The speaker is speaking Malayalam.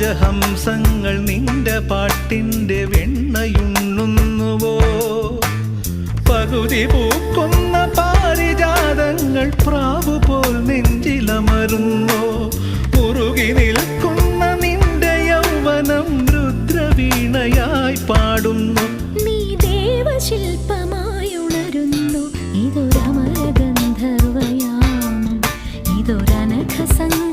രാജഹംസങ്ങൾ നിന്റെ പാട്ടിൻ്റെ വെണ്ണയുണ്ണുന്നുവോ? പകുതി പൂക്കുന്ന പാരിജാതങ്ങൾ പ്രാവുപോൽ നെഞ്ചിലമരുന്നോ? ഉറുകി നിൽക്കുന്ന നിന്റെ യൗവനം രുദ്രവീണയായി പാടുന്നു. നീ ദേവശില്പമായുണരുന്നു. ഇതൊരമരഗന്ധർവയാമം, ഇതൊരനഘ സംഗീതം.